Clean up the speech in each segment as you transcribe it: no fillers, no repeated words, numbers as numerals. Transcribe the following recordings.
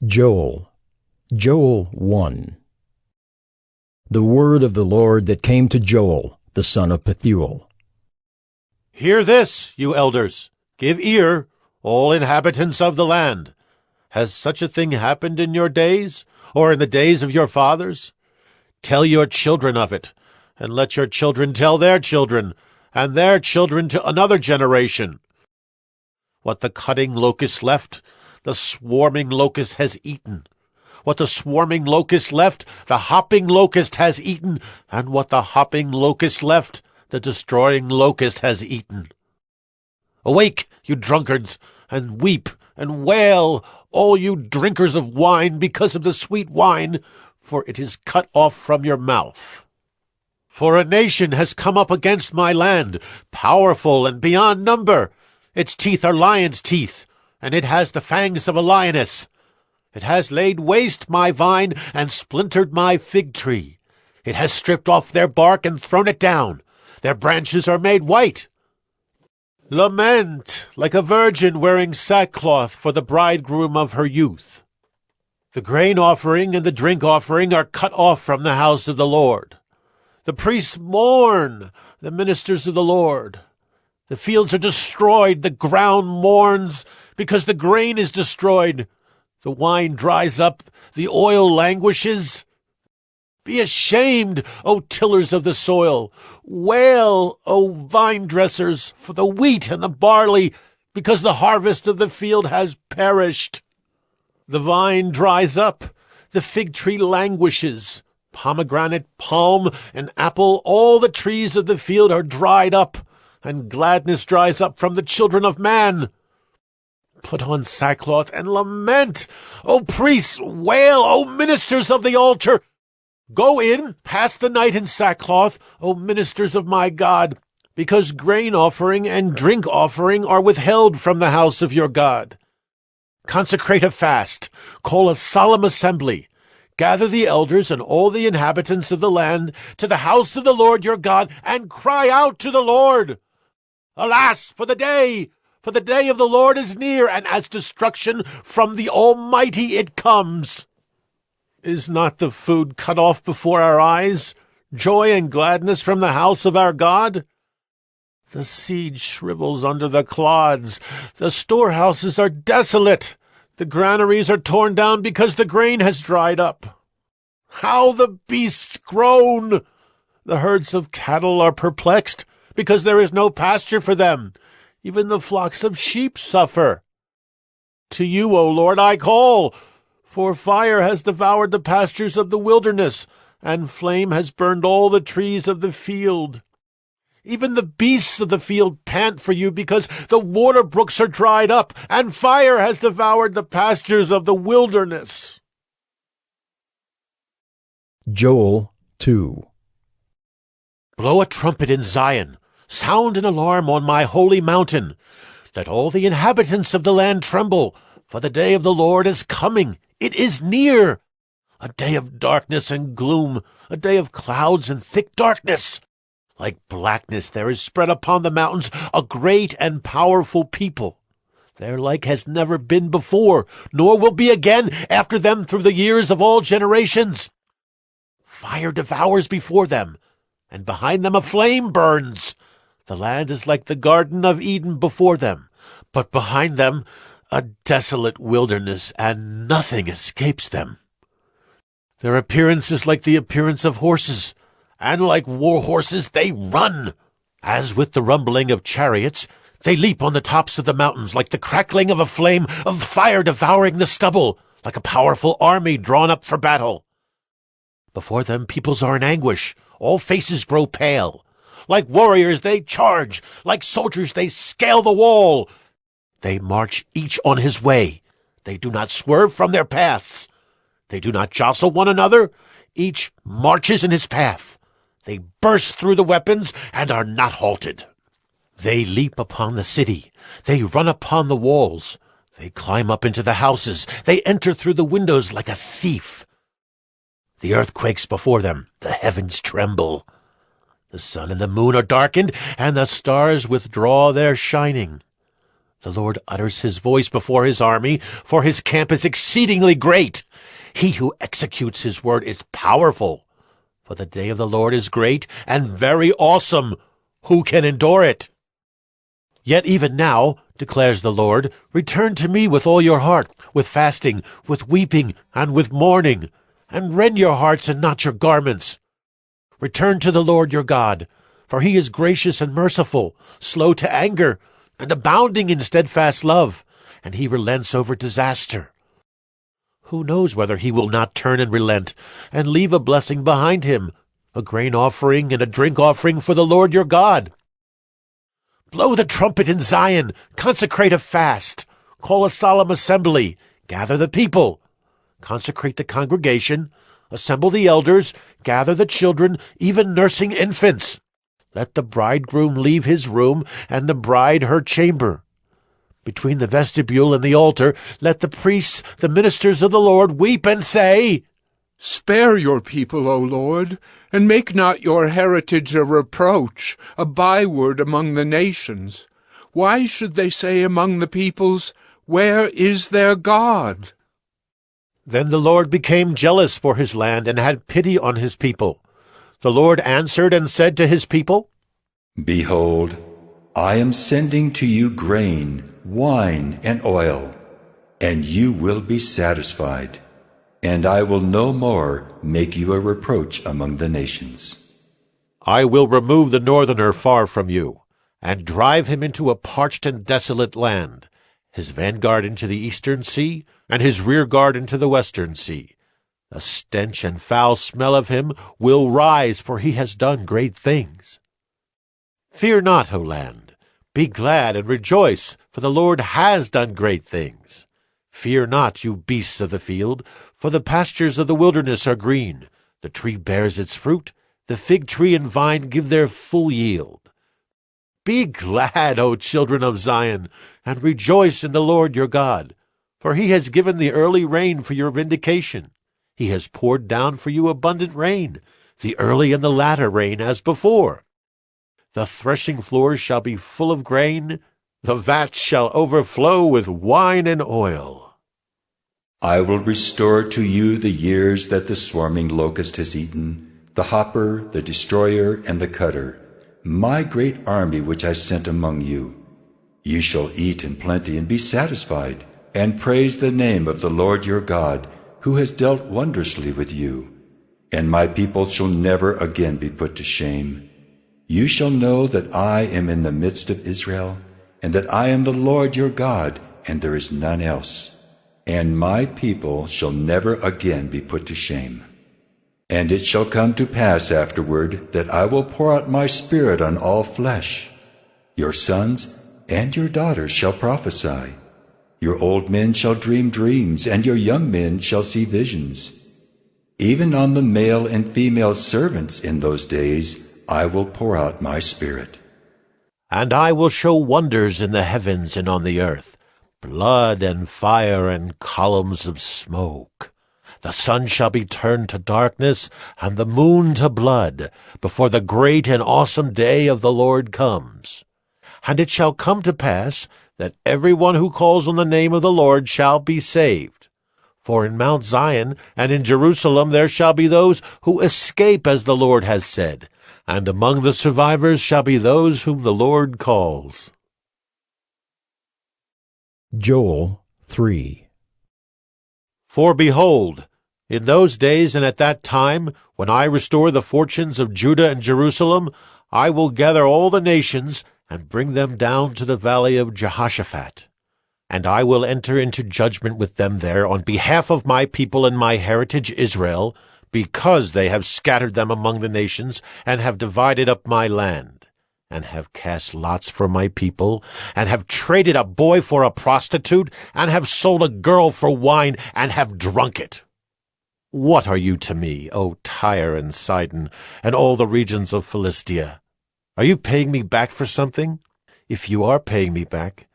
Joel 1. The word of the Lord that came to Joel, the son of Pethuel. Hear this, you elders. Give ear, all inhabitants of the land. Has such a thing happened in your days, or in the days of your fathers? Tell your children of it, and let your children tell their children, and their children to another generation. What the cutting locust left, the swarming locust has eaten. What the swarming locust left, the hopping locust has eaten, and what the hopping locust left, the destroying locust has eaten. Awake, you drunkards, and weep and wail, all you drinkers of wine, because of the sweet wine, for it is cut off from your mouth. For a nation has come up against my land, powerful and beyond number. Its teeth are lion's teeth, and it has the fangs of a lioness. It has laid waste my vine and splintered my fig tree. It has stripped off their bark and thrown it down. Their branches are made white. Lament like a virgin wearing sackcloth for the bridegroom of her youth. The grain offering and the drink offering are cut off from the house of the Lord. The priests mourn, the ministers of the Lord. The fields are destroyed, the ground mourns, because the grain is destroyed. The wine dries up, the oil languishes. Be ashamed, O tillers of the soil. Wail, O vine dressers, for the wheat and the barley, because the harvest of the field has perished. The vine dries up, the fig tree languishes. Pomegranate, palm, and apple, all the trees of the field are dried up, and gladness dries up from the children of man. Put on sackcloth and lament, O priests, wail, O ministers of the altar. Go in, pass the night in sackcloth, O ministers of my God, because grain offering and drink offering are withheld from the house of your God. Consecrate a fast, call a solemn assembly. Gather the elders and all the inhabitants of the land to the house of the Lord your God, and cry out to the Lord. Alas, for the day of the Lord is near, and as destruction from the Almighty it comes. Is not the food cut off before our eyes, joy and gladness from the house of our God? The seed shrivels under the clods, the storehouses are desolate, the granaries are torn down because the grain has dried up. How the beasts groan! The herds of cattle are perplexed, because there is no pasture for them. Even the flocks of sheep suffer. To you, O Lord, I call, for fire has devoured the pastures of the wilderness, and flame has burned all the trees of the field. Even the beasts of the field pant for you, because the water brooks are dried up, and fire has devoured the pastures of the wilderness. Joel 2. Blow a trumpet in Zion, sound an alarm on my holy mountain. Let all the inhabitants of the land tremble, for the day of the Lord is coming. It is near. A day of darkness and gloom, a day of clouds and thick darkness. Like blackness there is spread upon the mountains a great and powerful people. Their like has never been before, nor will be again after them through the years of all generations. Fire devours before them, and behind them a flame burns. The land is like the Garden of Eden before them, but behind them a desolate wilderness, and nothing escapes them. Their appearance is like the appearance of horses, and like war horses they run. As with the rumbling of chariots, they leap on the tops of the mountains, like the crackling of a flame of fire devouring the stubble, like a powerful army drawn up for battle. Before them peoples are in anguish, all faces grow pale. Like warriors they charge, like soldiers they scale the wall. They march each on his way. They do not swerve from their paths. They do not jostle one another. Each marches in his path. They burst through the weapons and are not halted. They leap upon the city. They run upon the walls. They climb up into the houses. They enter through the windows like a thief. The earth quakes before them. The heavens tremble. The sun and the moon are darkened, and the stars withdraw their shining. The Lord utters his voice before his army, for his camp is exceedingly great. He who executes his word is powerful. For the day of the Lord is great and very awesome. Who can endure it? Yet even now, declares the Lord, return to me with all your heart, with fasting, with weeping, and with mourning, and rend your hearts and not your garments. Return to the Lord your God, for he is gracious and merciful, slow to anger, and abounding in steadfast love, and he relents over disaster. Who knows whether he will not turn and relent, and leave a blessing behind him, a grain offering and a drink offering for the Lord your God? Blow the trumpet in Zion, consecrate a fast, call a solemn assembly, gather the people, consecrate the congregation, assemble the elders, gather the children, even nursing infants. Let the bridegroom leave his room, and the bride her chamber. Between the vestibule and the altar, let the priests, the ministers of the Lord, weep and say, Spare your people, O Lord, and make not your heritage a reproach, a byword among the nations. Why should they say among the peoples, Where is their God? Then the Lord became jealous for his land and had pity on his people. The Lord answered and said to his people, Behold, I am sending to you grain, wine, and oil, and you will be satisfied. And I will no more make you a reproach among the nations. I will remove the northerner far from you, and drive him into a parched and desolate land, his vanguard into the eastern sea, and his rearguard into the western sea. The stench and foul smell of him will rise, for he has done great things. Fear not, O land. Be glad and rejoice, for the Lord has done great things. Fear not, you beasts of the field, for the pastures of the wilderness are green. The tree bears its fruit, the fig tree and vine give their full yield. Be glad, O children of Zion, and rejoice in the Lord your God, for he has given the early rain for your vindication. He has poured down for you abundant rain, the early and the latter rain as before. The threshing floors shall be full of grain, the vats shall overflow with wine and oil. I will restore to you the years that the swarming locust has eaten, the hopper, the destroyer, and the cutter, my great army which I sent among you. You shall eat in plenty and be satisfied, and praise the name of the Lord your God, who has dealt wondrously with you. And my people shall never again be put to shame. You shall know that I am in the midst of Israel, and that I am the Lord your God, and there is none else. And my people shall never again be put to shame. And it shall come to pass afterward that I will pour out my Spirit on all flesh. Your sons and your daughters shall prophesy. Your old men shall dream dreams, and your young men shall see visions. Even on the male and female servants in those days I will pour out my Spirit. And I will show wonders in the heavens and on the earth, blood and fire and columns of smoke. The sun shall be turned to darkness, and the moon to blood, before the great and awesome day of the Lord comes. And it shall come to pass that every one who calls on the name of the Lord shall be saved. For in Mount Zion and in Jerusalem there shall be those who escape, as the Lord has said, and among the survivors shall be those whom the Lord calls. Joel 3. For behold, in those days and at that time, when I restore the fortunes of Judah and Jerusalem, I will gather all the nations and bring them down to the valley of Jehoshaphat. And I will enter into judgment with them there on behalf of my people and my heritage Israel, because they have scattered them among the nations, and have divided up my land, and have cast lots for my people, and have traded a boy for a prostitute, and have sold a girl for wine, and have drunk it. What are you to me, O Tyre and Sidon, and all the regions of Philistia? Are you paying me back for something? If you are paying me back,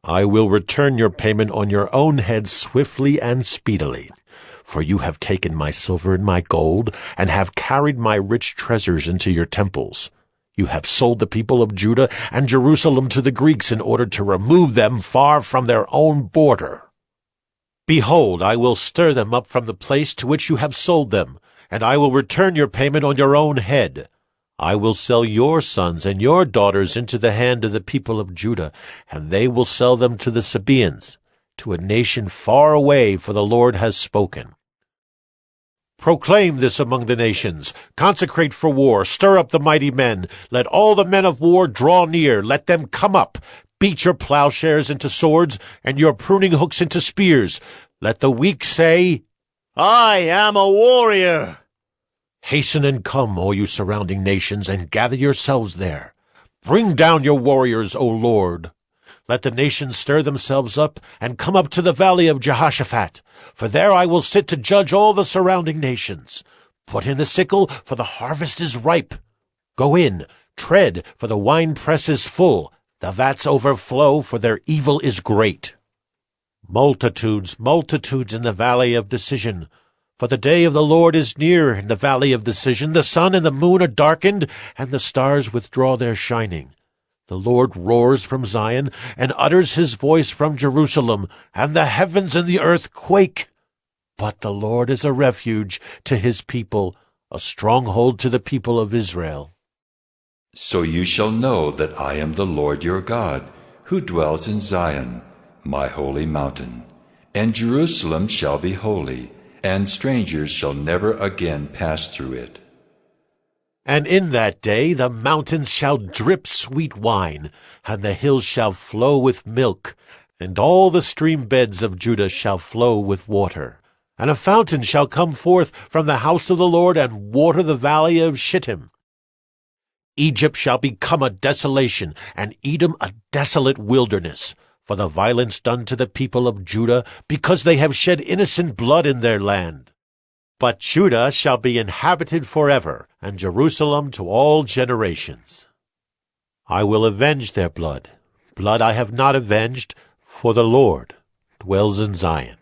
I will return your payment on your own head swiftly and speedily. For you have taken my silver and my gold, and have carried my rich treasures into your temples. You have sold the people of Judah and Jerusalem to the Greeks in order to remove them far from their own border. Behold, I will stir them up from the place to which you have sold them, and I will return your payment on your own head. I will sell your sons and your daughters into the hand of the people of Judah, and they will sell them to the Sabaeans, to a nation far away, for the Lord has spoken. Proclaim this among the nations. Consecrate for war. Stir up the mighty men. Let all the men of war draw near. Let them come up. Beat your plowshares into swords, and your pruning hooks into spears. Let the weak say, I am a warrior. Hasten and come, all you surrounding nations, and gather yourselves there. Bring down your warriors, O Lord. Let the nations stir themselves up, and come up to the valley of Jehoshaphat, for there I will sit to judge all the surrounding nations. Put in the sickle, for the harvest is ripe. Go in, tread, for the winepress is full. The vats overflow, for their evil is great. Multitudes, multitudes in the valley of decision. For the day of the Lord is near in the valley of decision. The sun and the moon are darkened, and the stars withdraw their shining. The Lord roars from Zion, and utters his voice from Jerusalem, and the heavens and the earth quake. But the Lord is a refuge to his people, a stronghold to the people of Israel. So you shall know that I am the Lord your God, who dwells in Zion, my holy mountain. And Jerusalem shall be holy, and strangers shall never again pass through it. And in that day the mountains shall drip sweet wine, and the hills shall flow with milk, and all the stream beds of Judah shall flow with water. And a fountain shall come forth from the house of the Lord, and water the valley of Shittim. Egypt shall become a desolation, and Edom a desolate wilderness, for the violence done to the people of Judah, because they have shed innocent blood in their land. But Judah shall be inhabited forever, and Jerusalem to all generations. I will avenge their blood. Blood I have not avenged, for the Lord dwells in Zion.